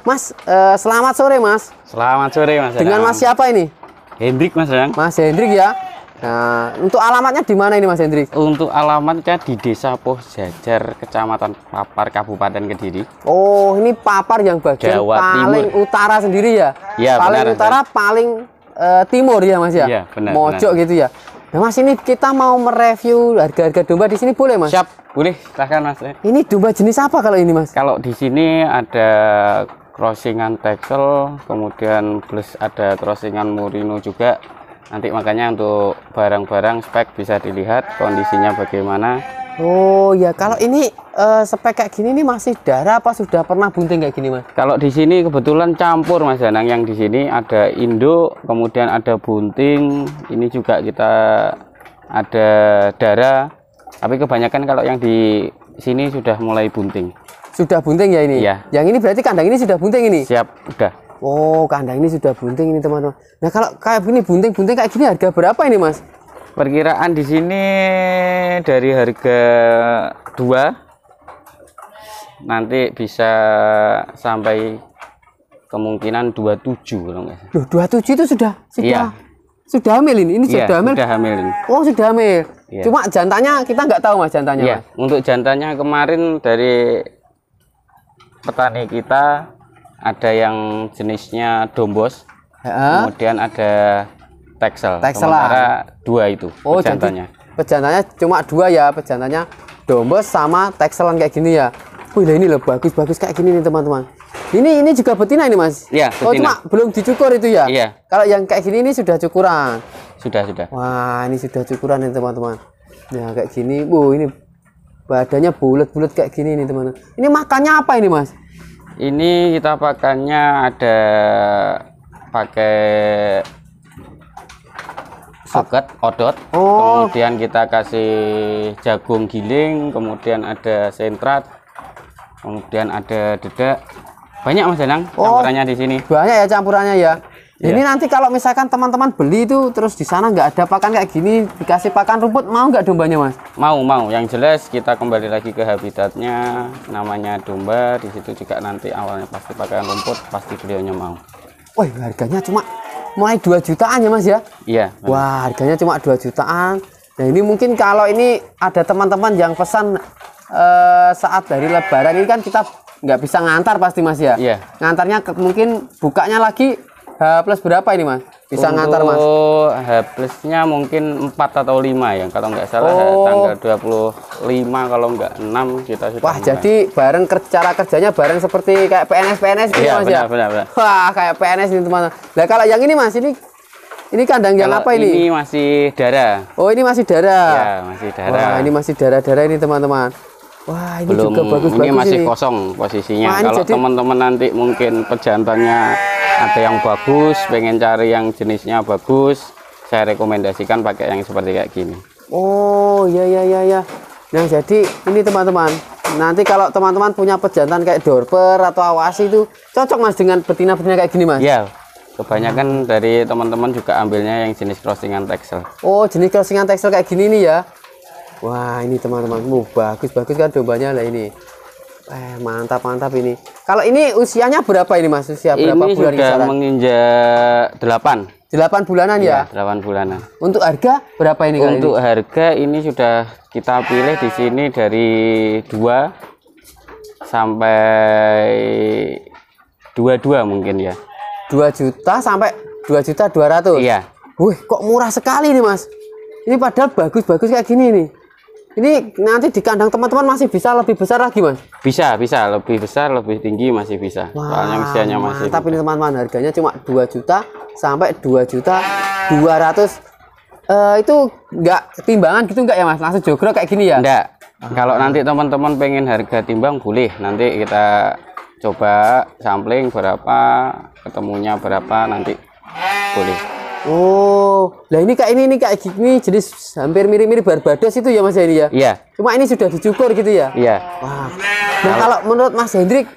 Mas, selamat sore Mas. Selamat sore Mas. Dengan Mas siapa ini? Hendrik Mas Danang. Mas Hendrik ya. Nah, untuk alamatnya di mana ini Mas Hendrik? Untuk alamatnya di Desa Pohjajar, Kecamatan Papar, Kabupaten Kediri. Oh, ini Papar yang bagian Jawa paling Timur. utara sendiri ya? Iya, paling benar, utara, paling timur ya Mas ya? Iya, benar. Mojok benar. gitu ya. Nah Mas, ini kita mau mereview harga-harga domba di sini boleh Mas? Siap, boleh, silahkan Mas. Ini domba jenis apa kalau ini Mas? Kalau di sini ada crossingan Texel, kemudian plus ada crossingan Merino juga. Nanti makanya untuk barang-barang spek bisa dilihat kondisinya bagaimana. Oh ya, kalau ini spek kayak gini nih masih darah apa sudah pernah bunting kayak gini Mas? Kalau di sini kebetulan campur Mas Danang, yang di sini ada induk, kemudian ada bunting, ini juga kita ada darah. Tapi kebanyakan kalau yang di sini sudah mulai bunting. Sudah bunting ya ini? Iya. Yang ini berarti kandang ini sudah bunting ini? Siap, udah. Oh, kandang ini sudah bunting ini teman-teman. Nah, kalau kayak gini bunting-bunting kayak gini harga berapa ini Mas? Perkiraan di sini dari harga 2 nanti bisa sampai kemungkinan 27 kalau nggak salah. Loh, 27 itu sudah Iya. sudah hamil ini? Ini Iya, sudah hamil? sudah hamil ini. Oh, sudah hamil. Iya. Cuma jantannya kita nggak tahu Mas jantannya. Iya, Mas. untuk jantannya kemarin dari petani kita ada yang jenisnya dombos, Heeh. kemudian ada Texel. Texelan. Sementara 2 itu Oh, jantannya. jadi pejantannya cuma 2 ya, pejantannya dombos sama Texelan kayak gini ya. Wih, lah ini loh bagus-bagus kayak gini nih teman-teman. Ini juga betina ini Mas? Iya, Oh, betina. cuma belum dicukur itu ya? Iya. Kalau yang kayak gini ini sudah cukuran. Sudah. Wah, ini sudah cukuran nih teman-teman. Nah, kayak gini. Ini badannya bulat-bulat kayak gini nih teman-teman. Ini makannya apa ini Mas? Ini kita pakannya ada pakai suket, odot. Oh. Kemudian kita kasih jagung giling, kemudian ada sentrat, kemudian ada dedak. Banyak Mas Danang campurannya di sini. Banyak ya campurannya ya. Iya. Ini nanti kalau misalkan teman-teman beli itu terus di sana nggak ada pakan kayak gini, dikasih pakan rumput, mau nggak dombanya Mas? Mau. Yang jelas kita kembali lagi ke habitatnya, namanya domba. Di situ juga nanti awalnya pasti pakai rumput, pasti beliaunya mau. Wah, harganya cuma mulai 2 jutaan ya Mas ya? Iya. Wah, harganya cuma 2 jutaan. Nah, ini mungkin kalau ini ada teman-teman yang pesan saat dari Lebaran ini kan kita nggak bisa ngantar pasti Mas ya? Iya. Ngantarnya mungkin bukanya lagi H plus berapa ini Mas? Bisa ngantar Mas? H plusnya mungkin 4 atau 5 ya. Kalau nggak salah Oh. tanggal 25, kalau nggak 6 kita sudah Wah, mulai. jadi bareng cara kerjanya bareng seperti kayak PNS gitu Iya, Mas ya? benar. Wah, kayak PNS ini teman-teman. Nah, kalau yang ini Mas, ini kandang yang Kalau apa ini? Ini masih darah. Oh, ini masih darah. Ya, masih darah. Wah, ini masih darah-darah ini teman-teman. Wah, ini Belum, juga bagus-bagus ini masih ini. kosong posisinya. Wah, ini Kalau jadi- teman-teman nanti mungkin pejantannya ada yang bagus, pengen cari yang jenisnya bagus, saya rekomendasikan pakai yang seperti kayak gini. Oh, ya. Nah, jadi ini teman-teman. Nanti kalau teman-teman punya pejantan kayak dorper atau awasi itu cocok Mas dengan betina-betina kayak gini Mas? Ya, kebanyakan dari teman-teman juga ambilnya yang jenis crossingan Texel. Oh, jenis crossingan Texel kayak gini nih ya. Wah, ini teman-teman, bagus kan dombanya lah ini. Mantap ini. Kalau ini usianya berapa ini Mas? Usia berapa Ini bulan sudah kisaran? menginjak 8. 8 bulanan ya? 8 bulanan. Untuk harga berapa ini kali Untuk ini? harga ini sudah kita pilih di sini dari 2 sampai 22 mungkin ya. 2 juta sampai 2.200.000. Iya. Wih, kok murah sekali nih Mas. Ini padahal bagus-bagus kayak gini nih. Ini nanti di kandang teman-teman masih bisa lebih besar lagi Mas? Bisa lebih besar, lebih tinggi masih bisa. Soalnya usianya masih. Mantap ini teman-teman, harganya cuma 2 juta sampai 2.200.000. Itu enggak timbangan gitu enggak ya Mas? Langsung jogrok kayak gini ya? Enggak. Kalau nanti teman-teman pengen harga timbang boleh. Nanti kita coba sampling berapa, ketemunya berapa, nanti boleh. Oh, lah ini kayak gini jenis hampir mirip-mirip Barbados itu ya Mas ini ya? Iya. Cuma ini sudah dicukur gitu ya? Iya. Wah. Nah, kalau menurut Mas Hendrik,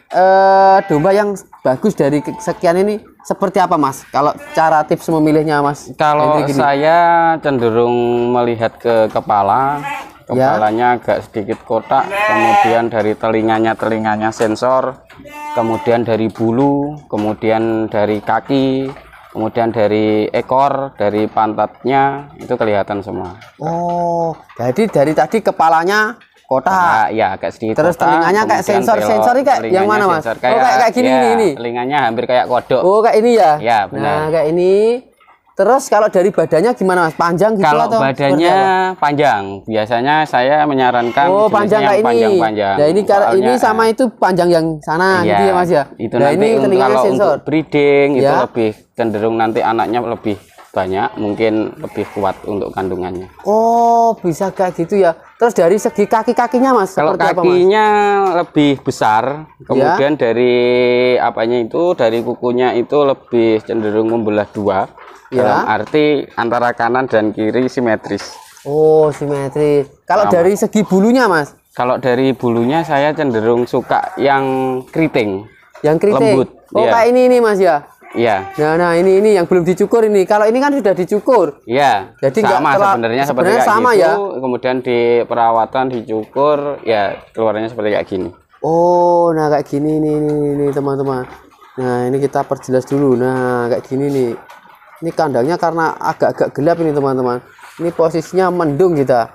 domba yang bagus dari sekian ini seperti apa Mas? Kalau cara tips memilihnya Mas Kalau Hendrik ini? saya cenderung melihat ke kepala, kepalanya agak sedikit kotak, kemudian dari telinganya sensor, kemudian dari bulu, kemudian dari kaki, kemudian dari ekor, dari pantatnya itu kelihatan semua. Oh, jadi dari tadi kepalanya kotak. Ya agak sedikit terus kotak, telinganya kayak sensor kayak yang mana mas? Sensor, kayak gini ya, ini. Telinganya hampir kayak kodok. Oh kayak ini ya? Ya benar. Nah kayak ini. Terus kalau dari badannya gimana mas? Panjang gitu kalau atau badannya panjang, biasanya saya menyarankan panjang kayak ini. Panjang. Nah ini sama itu panjang yang sana gitu ya mas ya? Itu nah nanti ini telinganya kalau sensor. untuk breeding itu Ya. lebih cenderung nanti anaknya lebih banyak, mungkin lebih kuat untuk kandungannya. Oh bisa kayak gitu ya. Terus dari segi kaki-kakinya mas? Kalau seperti apa, mas? kakinya lebih besar, kemudian dari apanya itu, dari kukunya itu lebih cenderung membelah dua. Dalam arti antara kanan dan kiri simetris. Oh simetris. Kalau dari segi bulunya mas? Kalau dari bulunya saya cenderung suka yang keriting. Yang keriting? Lembut. Oh kayak ini mas ya? Iya. Nah ini yang belum dicukur ini. Kalau ini kan sudah dicukur. Iya. Jadi sama sebenarnya seperti kayak sama gitu. Ya. Kemudian di perawatan dicukur, ya keluarnya seperti kayak gini. Oh, nah kayak gini nih teman-teman. Nah ini kita perjelas dulu. Nah kayak gini nih. Ini kandangnya karena agak-agak gelap ini teman-teman. Ini posisinya mendung kita.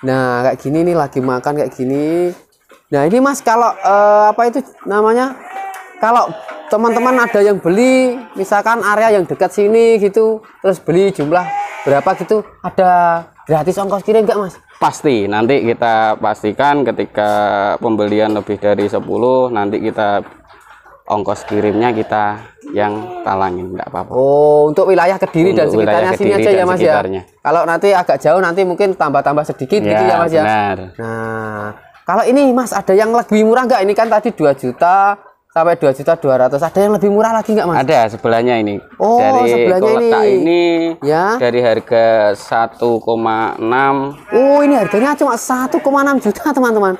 Nah kayak gini nih lagi makan kayak gini. Nah ini mas kalau apa itu namanya? Kalau teman-teman ada yang beli, misalkan area yang dekat sini gitu, terus beli jumlah berapa gitu, ada gratis ongkos kirim nggak mas? Pasti, nanti kita pastikan ketika pembelian lebih dari 10, nanti kita ongkos kirimnya kita yang talangin, nggak apa-apa. Oh, untuk wilayah Kediri dan sekitarnya sini aja ya mas ya? Kalau nanti agak jauh nanti mungkin tambah-tambah sedikit gitu ya mas ya? Benar. Nah, kalau ini mas ada yang lebih murah nggak? Ini kan tadi 2 juta sampai 2.200.000. Ada yang lebih murah lagi nggak mas? Ada sebelahnya ini. Oh, dari sebelahnya ini ya. Dari harga 1,6. Oh, ini harganya cuma 1,6 juta teman-teman.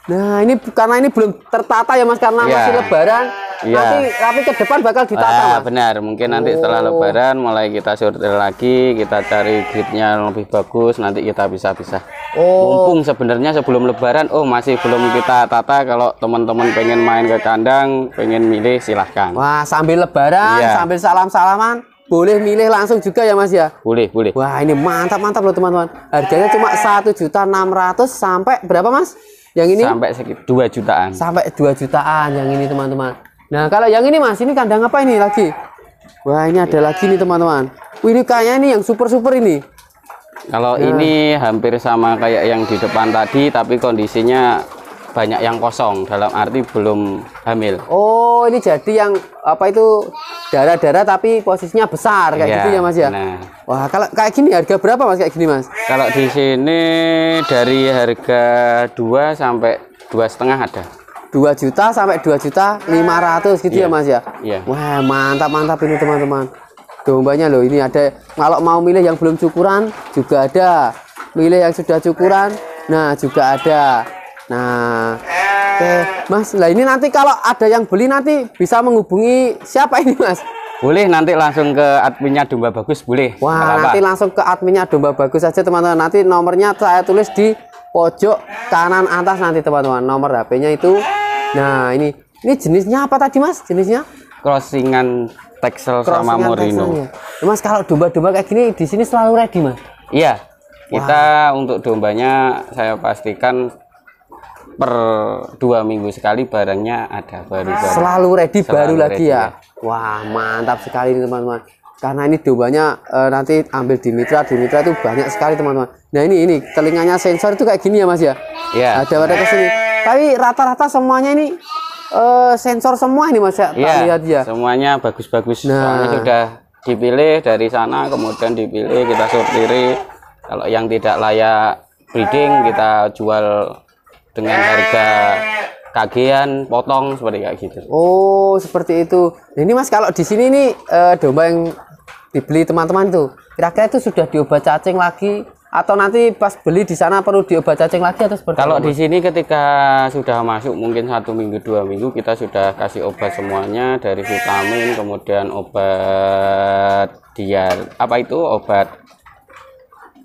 Nah, ini karena ini belum tertata ya mas, karena masih lebaran. Tapi ke depan bakal ditata mas. Benar, mungkin nanti setelah lebaran mulai kita sortir lagi, kita cari gridnya lebih bagus, nanti kita bisa-bisa. Mumpung sebenarnya sebelum lebaran, masih belum kita tata. Kalau teman-teman pengen main ke kandang, pengen milih silahkan. Wah, sambil lebaran, sambil salam-salaman, boleh milih langsung juga ya mas ya? Boleh. Wah, ini mantap loh teman-teman. Harganya cuma 1.600.000 sampai berapa mas? Yang ini? Sampai 2 jutaan. Sampai 2 jutaan yang ini teman-teman. Nah, kalau yang ini mas, ini kandang apa ini lagi? Wah, ini ada lagi nih teman-teman. Ini kayaknya ini yang super-super ini. Kalau ini hampir sama kayak yang di depan tadi, tapi kondisinya banyak yang kosong, dalam arti belum hamil. Oh, ini jadi yang apa itu darah-darah tapi posisinya besar kayak gitu ya mas ya? Nah. Wah, kalau kayak gini harga berapa mas kayak gini mas? Kalau di sini dari harga 2 sampai 2,5 ada. 2 juta sampai 2.500.000 gitu ya mas ya? Iya. Wah, mantap ini teman-teman. Dombanya loh, ini ada. Kalau mau milih yang belum cukuran juga ada. Milih yang sudah cukuran, nah juga ada. Nah, oke mas. Nah ini nanti kalau ada yang beli nanti bisa menghubungi siapa ini mas? Boleh, nanti langsung ke adminnya Domba Bagus, boleh. Wah, nanti langsung ke adminnya Domba Bagus aja teman-teman. Nanti nomornya saya tulis di pojok kanan atas nanti teman-teman. Nomor HP-nya itu. Nah ini jenisnya apa tadi mas? Jenisnya? Crossingan Texel sama Merino. Mas kalau domba-domba kayak gini di sini selalu ready mas? Iya. Kita untuk dombanya saya pastikan per 2 minggu sekali barangnya ada baru. Selalu ready, baru lagi ya. Wah, mantap sekali ini teman-teman. Karena ini dombanya nanti ambil di mitra itu banyak sekali teman-teman. Nah ini telinganya sensor itu kayak gini ya mas ya? Iya. Ada ke sini. Tapi rata-rata semuanya ini sensor semua ini mas ya? Iya. Lihat ya. Semuanya bagus-bagus. Soalnya sudah dipilih dari sana, kemudian dipilih kita sortiri. Kalau yang tidak layak breeding kita jual dengan harga kagian potong seperti kayak gitu. Oh, seperti itu. Nah, ini mas kalau di sini nih domba yang dibeli teman-teman itu kira-kira itu sudah diobat cacing lagi atau nanti pas beli di sana perlu diobat cacing lagi atau seperti apa? Kalau di sini ketika sudah masuk mungkin 1 minggu 2 minggu kita sudah kasih obat semuanya, dari vitamin kemudian obat obat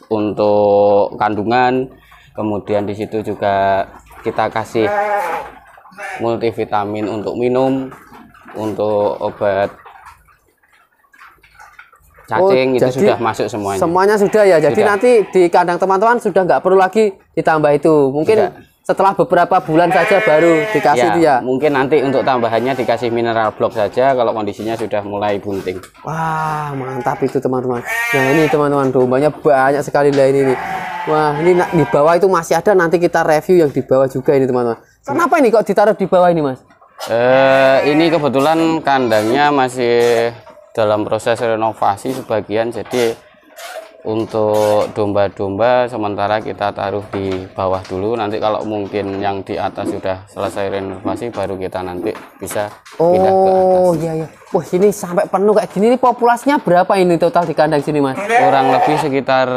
untuk kandungan. kemudian di situ juga kita kasih multivitamin untuk minum, untuk obat cacing, itu sudah masuk semuanya. Semuanya sudah ya. Jadi sudah. nanti di kandang teman-teman sudah nggak perlu lagi ditambah itu. Mungkin setelah beberapa bulan saja baru dikasih ya, itu ya. Mungkin nanti untuk tambahannya dikasih mineral block saja kalau kondisinya sudah mulai bunting. Wah, mantap itu teman-teman. Nah, ini teman-teman, dombanya banyak sekali lah ini. Wah, ini di bawah itu masih ada, nanti kita review yang di bawah juga ini teman-teman. Kenapa ini kok ditaruh di bawah ini, Mas? Ini kebetulan kandangnya masih dalam proses renovasi sebagian, jadi untuk domba-domba sementara kita taruh di bawah dulu. Nanti kalau mungkin yang di atas sudah selesai renovasi baru kita nanti bisa pindah ke atas. Oh iya iya. Wah, ini sampai penuh kayak gini. Ini populasinya berapa ini total di kandang sini, Mas? Kurang lebih sekitar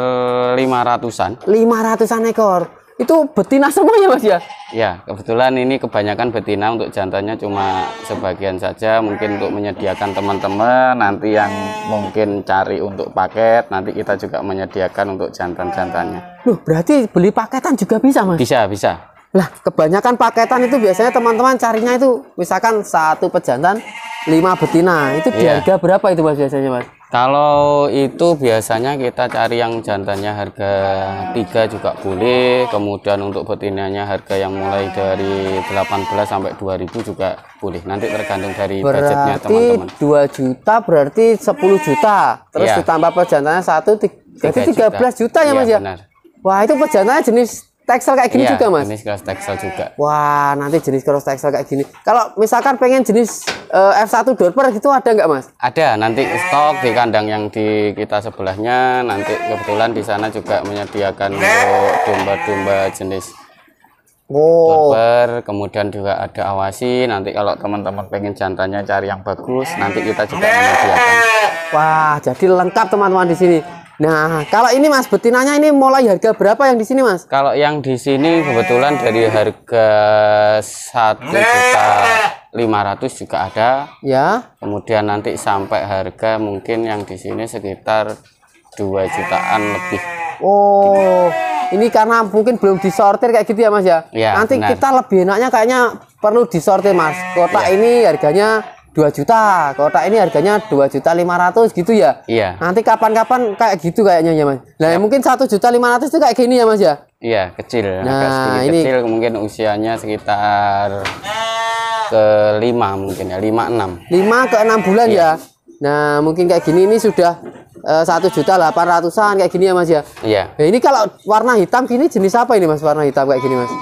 500-an. 500-an ekor. Itu betina semua ya, Mas ya? Ya, kebetulan ini kebanyakan betina, untuk jantannya cuma sebagian saja. Mungkin untuk menyediakan teman-teman nanti yang mungkin cari untuk paket, nanti kita juga menyediakan untuk jantan-jantannya. Loh, berarti beli paketan juga bisa, Mas? Bisa, bisa. Lah, kebanyakan paketan itu biasanya teman-teman carinya itu misalkan 1 pejantan 5 betina. Itu di harga berapa itu, Mas, biasanya, Mas? Kalau itu biasanya kita cari yang jantannya harga 3 juga boleh. Kemudian untuk betinanya harga yang mulai dari 18 sampai 2000 juga boleh. Nanti tergantung dari budgetnya teman-teman. 2 juta berarti 10 juta. Terus ditambah pejantannya 1, jadi 13 juta ya, Mas ya? Benar. Wah, itu pejantannya jenis Texel kayak gini juga, Mas? Jenis cross Texel juga. Wah, nanti jenis cross Texel kayak gini. Kalau misalkan pengen jenis F1 Dorper gitu ada nggak, Mas? Ada, nanti stok di kandang yang di kita sebelahnya. Nanti kebetulan di sana juga menyediakan untuk domba-domba jenis Dorper. Kemudian juga ada awasi. Nanti kalau teman-teman pengen jantannya cari yang bagus, nanti kita juga menyediakan. Wah, jadi lengkap teman-teman di sini. Nah, kalau ini, Mas, betinanya ini mulai harga berapa yang di sini, Mas? Kalau yang di sini kebetulan dari harga 1.500.000 juga ada. Ya. Kemudian nanti sampai harga mungkin yang di sini sekitar 2 jutaan lebih. Oh, ini karena mungkin belum disortir kayak gitu ya, Mas ya? Ya, nanti benar. kita lebih enaknya kayaknya perlu disortir, Mas. Kotak ini harganya 2 juta, kotak ini harganya 2.500.000 gitu ya. Iya. Nanti kapan-kapan kayak gitu kayaknya ya, Mas. Nah, mungkin 1.500.000 itu kayak gini ya, Mas ya. Iya, kecil. Nah, agak sedikit ini kecil, mungkin usianya sekitar ke-5 mungkin ya, 5-6. 5 ke 6 bulan ya. Nah, mungkin kayak gini ini sudah 1.800.000-an kayak gini ya, Mas ya. Iya. Nah, ini kalau warna hitam gini jenis apa ini, Mas? Warna hitam kayak gini, Mas.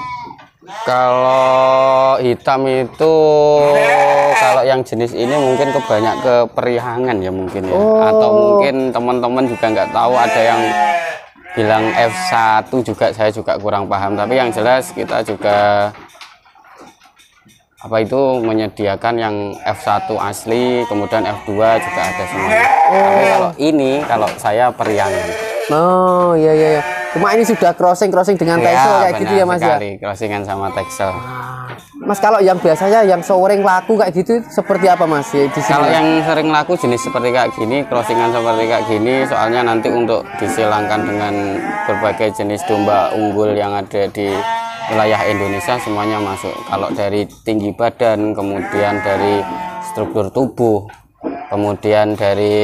Kalau hitam itu, kalau yang jenis ini mungkin kebanyak keperihangan ya mungkin ya. Atau mungkin teman-teman juga nggak tahu, ada yang bilang F1 juga, saya juga kurang paham. Tapi yang jelas kita juga menyediakan yang F1 asli, kemudian F2 juga ada semuanya. Tapi kalau ini, kalau saya periangan. Oh iya iya iya. Cuma ini sudah crossing dengan Texel kayak gitu ya, Mas sekali, ya. Crossingan sama Texel. Mas, kalau yang biasanya yang sering laku kayak gitu seperti apa, Mas? Ya, di sini, Kalau Mas? yang sering laku jenis seperti kayak gini, crossingan seperti kayak gini, soalnya nanti untuk disilangkan dengan berbagai jenis domba unggul yang ada di wilayah Indonesia semuanya masuk. Kalau dari tinggi badan, kemudian dari struktur tubuh, kemudian dari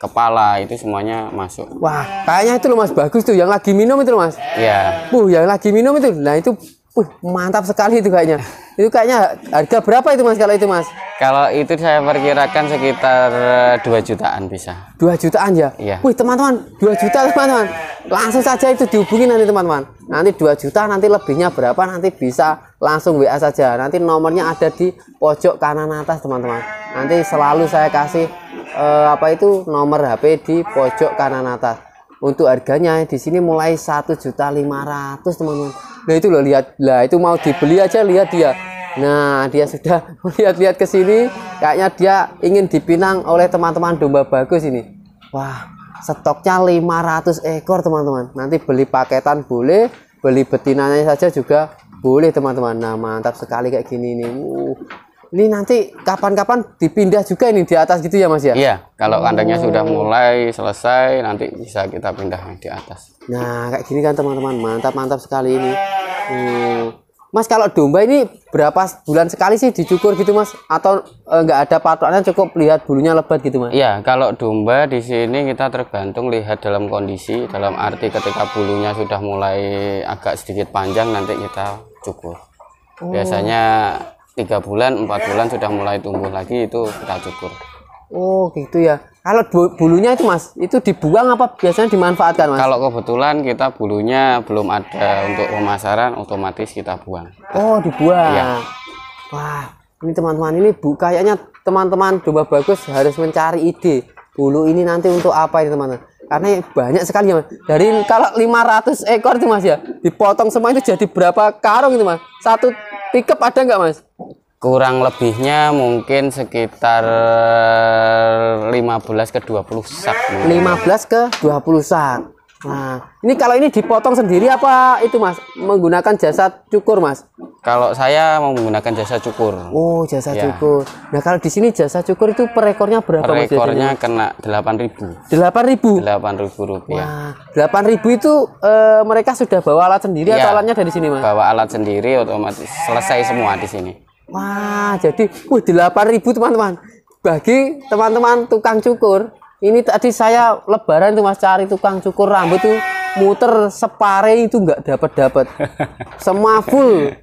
kepala, itu semuanya masuk. Wah, kayaknya itu loh, Mas, bagus tuh yang lagi minum itu loh, Mas. Iya. Yang lagi minum itu. Nah, itu mantap sekali itu kayaknya. Itu kayaknya harga berapa itu, Mas, kalau itu, Mas? Kalau itu saya perkirakan sekitar 2 jutaan bisa. 2 jutaan ya? Iya. Teman-teman, 2 juta teman-teman. Langsung saja itu dihubungin nanti teman-teman. Nanti 2 juta, nanti lebihnya berapa nanti bisa langsung WA saja. Nanti nomornya ada di pojok kanan atas teman-teman. Nanti selalu saya kasih nomor HP di pojok kanan atas. Untuk harganya di sini mulai 1.500.000 teman-teman. Nah itu loh, lihat lah, itu mau dibeli aja, lihat dia. Nah, dia sudah lihat-lihat ke sini, kayaknya dia ingin dipinang oleh teman-teman domba bagus ini. Wah, stoknya 500 ekor teman-teman. Nanti beli paketan boleh, beli betinanya saja juga boleh teman-teman. Nah, mantap sekali kayak gini nih. Ini nanti kapan-kapan dipindah juga ini di atas gitu ya Mas ya? Iya, kalau kandangnya sudah mulai selesai nanti bisa kita pindah di atas. Nah, kayak gini kan teman-teman, mantap sekali ini. Mas, kalau domba ini berapa bulan sekali sih dicukur gitu Mas? Atau nggak ada patokannya, cukup lihat bulunya lebat gitu Mas? Iya, kalau domba di sini kita tergantung lihat dalam kondisi, dalam arti ketika bulunya sudah mulai agak sedikit panjang nanti kita cukur. Biasanya 3 bulan, 4 bulan sudah mulai tumbuh lagi itu kita cukur. Oh gitu ya. Kalau bulunya itu Mas, itu dibuang apa biasanya dimanfaatkan Mas? Kalau kebetulan kita bulunya belum ada untuk pemasaran, otomatis kita buang. Oh dibuang. Iya. Wah ini teman-teman, ini kayaknya teman-teman domba bagus harus mencari ide. Bulu ini nanti untuk apa ini teman-teman? Karena banyak sekali ya Mas. Dari kalau 500 ekor itu Mas ya, dipotong semua itu jadi berapa karung itu Mas? Satu pickup ada nggak Mas? Kurang lebihnya mungkin sekitar 15 ke 20 sak. 15 ke 20 sak. Nah, ini kalau ini dipotong sendiri apa itu Mas? Menggunakan jasa cukur Mas? Kalau saya mau menggunakan jasa cukur. Oh, jasa Ya. cukur. Nah, kalau di sini jasa cukur itu per ekornya berapa Per Mas? ekornya kena 8.000. 8.000. 8.000 rupiah. Wah, 8.000 itu mereka sudah bawa alat sendiri Ya. atau alatnya dari sini Mas? Bawa alat sendiri otomatis selesai semua di sini. Wah, jadi 8.000 teman-teman. Bagi teman-teman tukang cukur, ini tadi saya lebaran tuh Mas cari tukang cukur rambut tuh muter separe itu nggak dapat. Semua full.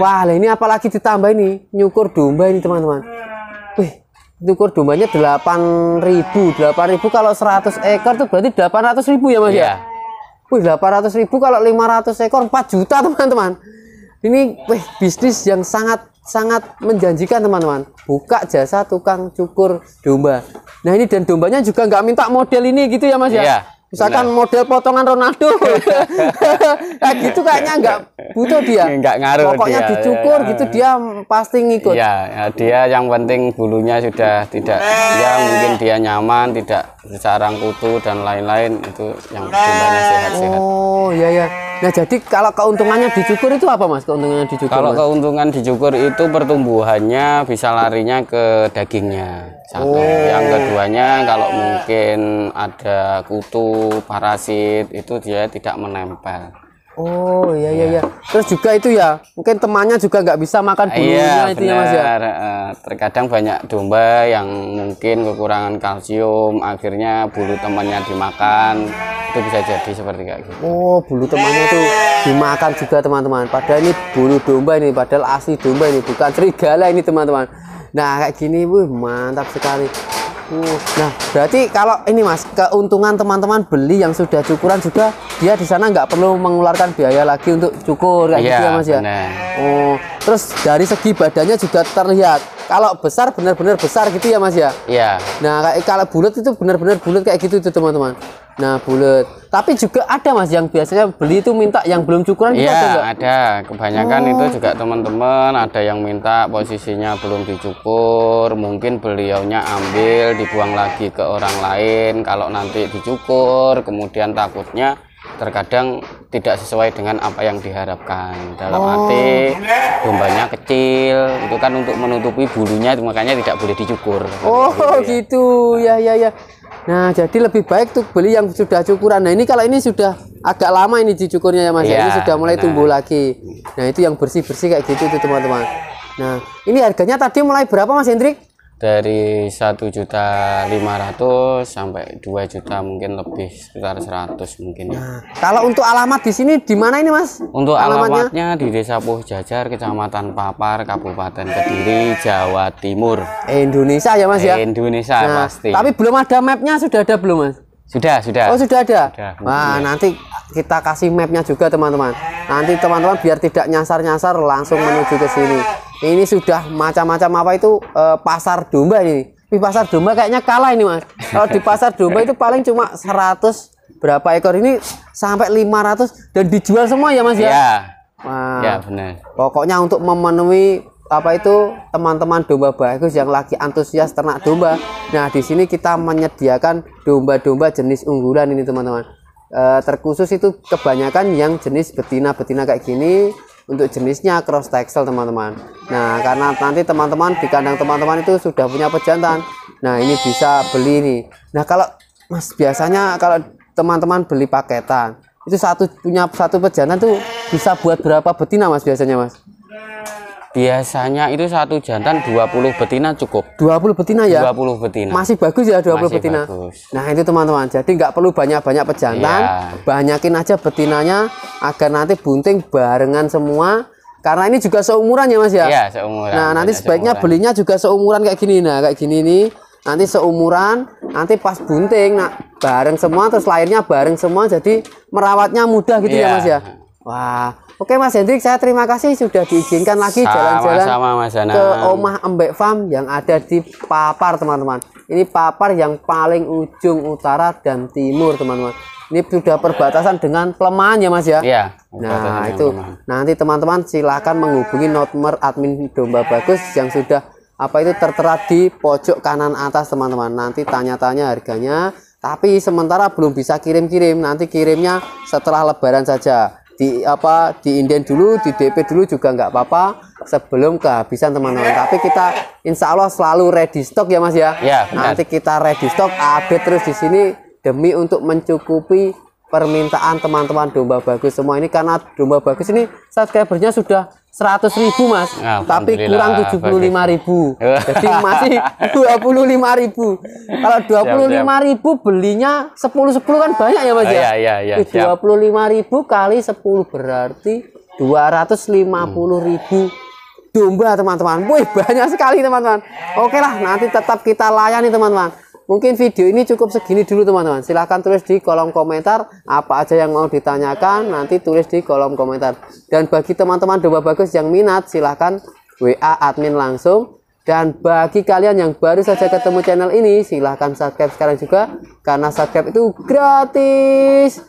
Wah, lah ini apalagi ditambah ini nyukur domba ini teman-teman. Wih, nyukur dombanya 8.000. 8.000 kalau 100 ekor tuh berarti 800.000 ya Mas ya? Iya. Wih, 800.000 kalau 500 ekor 4 juta teman-teman. Ini bisnis yang sangat menjanjikan teman-teman. Buka jasa tukang cukur domba. Nah ini dan dombanya juga nggak minta model ini gitu ya Mas ya? Iya, Misalkan model potongan Ronaldo. Nah gitu kayaknya nggak butuh dia. Nggak ngaruh Pokoknya dia, dicukur ya. gitu dia pasti ngikut. Iya, ya, dia yang penting bulunya sudah tidak, ya mungkin dia nyaman, tidak bersarang kutu dan lain-lain, itu yang dombanya sehat-sehat. Oh iya ya. Nah jadi kalau keuntungannya dicukur itu apa Mas? Keuntungannya dicukur Kalau Mas? keuntungan dicukur itu pertumbuhannya bisa larinya ke dagingnya. Satu. Yang keduanya kalau mungkin ada kutu, parasit itu dia tidak menempel. Oh iya. Terus juga itu ya, mungkin temannya juga nggak bisa makan bulunya itu ya Mas ya. Terkadang banyak domba yang mungkin kekurangan kalsium, akhirnya bulu temannya dimakan, itu bisa jadi seperti kayak gitu. Oh bulu temannya tuh dimakan juga teman-teman. Padahal ini bulu domba ini, padahal asli domba ini, bukan serigala ini teman-teman. Nah kayak gini, wih mantap sekali. Nah berarti kalau ini Mas, keuntungan teman-teman beli yang sudah cukuran juga, dia di sana nggak perlu mengeluarkan biaya lagi untuk cukur kayak gitu ya Mas ya. Benar. Oh terus dari segi badannya juga terlihat. Kalau besar benar-benar besar gitu ya Mas ya. Iya. Nah kayak kalau bulat itu benar-benar bulat kayak gitu tuh teman-teman. Nah bulat. Tapi juga ada Mas yang biasanya beli itu minta yang belum cukuran juga Iya, nggak? ada. Kebanyakan itu juga teman-teman ada yang minta posisinya belum dicukur, mungkin beliaunya ambil dibuang lagi ke orang lain. Kalau nanti dicukur, kemudian takutnya terkadang tidak sesuai dengan apa yang diharapkan. Dalam arti dombanya kecil, itu kan untuk menutupi bulunya, makanya tidak boleh dicukur. Oh gitu ya. Nah jadi lebih baik tuh beli yang sudah cukuran. Nah ini kalau ini sudah agak lama ini dicukurnya ya Mas. Iya, Ini sudah mulai benar. tumbuh lagi. Nah itu yang bersih-bersih kayak gitu tuh teman-teman. Nah ini harganya tadi mulai berapa Mas Hendrik? Dari 1.500.000 sampai 2 juta mungkin lebih, sekitar 100 mungkin ya. Nah, kalau untuk alamat di sini di mana ini Mas? Untuk alamatnya di Desa Puh Jajar, Kecamatan Papar, Kabupaten Kediri, Jawa Timur. Indonesia ya Mas ya. Indonesia Nah, pasti. tapi belum ada mapnya, sudah ada belum Mas? Sudah. Oh sudah ada. Sudah. Wah nanti kita kasih mapnya juga teman-teman. Nanti teman-teman biar tidak nyasar-nyasar langsung menuju ke sini. Ini sudah macam-macam apa itu pasar domba ini. Di pasar domba kayaknya kalah ini Mas. Kalau di pasar domba itu paling cuma 100 berapa ekor, ini sampai 500 dan dijual semua ya Mas ya. Iya. Wah. Ya benar. Pokoknya untuk memenuhi apa itu teman-teman domba bagus yang lagi antusias ternak domba. Nah di sini kita menyediakan domba-domba jenis unggulan ini teman-teman. Terkhusus itu kebanyakan yang jenis betina kayak gini. untuk jenisnya cross texel teman-teman. Nah, karena nanti teman-teman di kandang teman-teman itu sudah punya pejantan. Nah, ini bisa beli nih. Nah, kalau Mas biasanya kalau teman-teman beli paketan itu punya satu pejantan tuh bisa buat berapa betina Mas biasanya Mas? Biasanya itu satu jantan 20 betina cukup. 20 betina ya? 20 betina. Masih bagus ya 20 Masih betina. bagus. Nah, itu teman-teman. Jadi nggak perlu banyak-banyak pejantan. Iya. Banyakin aja betinanya agar nanti bunting barengan semua. Karena ini juga seumuran ya Mas ya? Iya, seumuran. Nah, nanti sebaiknya seumuran. belinya juga seumuran kayak gini. Nah, kayak gini nih. Nanti seumuran, nanti pas bunting, nah bareng semua, terus lahirnya bareng semua. Jadi merawatnya mudah gitu ya Iya. Mas ya? Wah. Oke Mas Hendrik, saya terima kasih sudah diizinkan lagi jalan-jalan ke Omah Embek Farm yang ada di Papar teman-teman. Ini Papar yang paling ujung utara dan timur teman-teman. Ini sudah perbatasan dengan Pelemahan ya Mas ya? Iya. Nah itu nanti teman-teman silahkan menghubungi nomor admin Domba Bagus yang sudah itu tertera di pojok kanan atas teman-teman. Nanti tanya-tanya harganya. Tapi sementara belum bisa kirim-kirim. Nanti kirimnya setelah Lebaran saja. Di inden dulu, di DP dulu juga nggak apa-apa sebelum kehabisan teman-teman. Tapi kita insya Allah selalu ready stock ya Mas ya. Ya, nanti kita ready stock, update terus di sini demi untuk mencukupi permintaan teman-teman Domba Bagus semua ini. Karena Domba Bagus ini subscribernya sudah 100.000 Mas, tapi kurang 75.000. Jadi masih 25.000. Kalau 25.000 belinya 10 kan banyak ya Mas ya? Iya. 25.000 kali 10 berarti 250.000 domba teman-teman. Wih, banyak sekali teman-teman. Oke lah, nanti tetap kita layani teman-teman. Mungkin video ini cukup segini dulu teman-teman. Silahkan tulis di kolom komentar apa aja yang mau ditanyakan. Nanti tulis di kolom komentar. Dan bagi teman-teman Domba Bagus yang minat, silahkan WA admin langsung. Dan bagi kalian yang baru saja ketemu channel ini, silahkan subscribe sekarang juga. Karena subscribe itu gratis.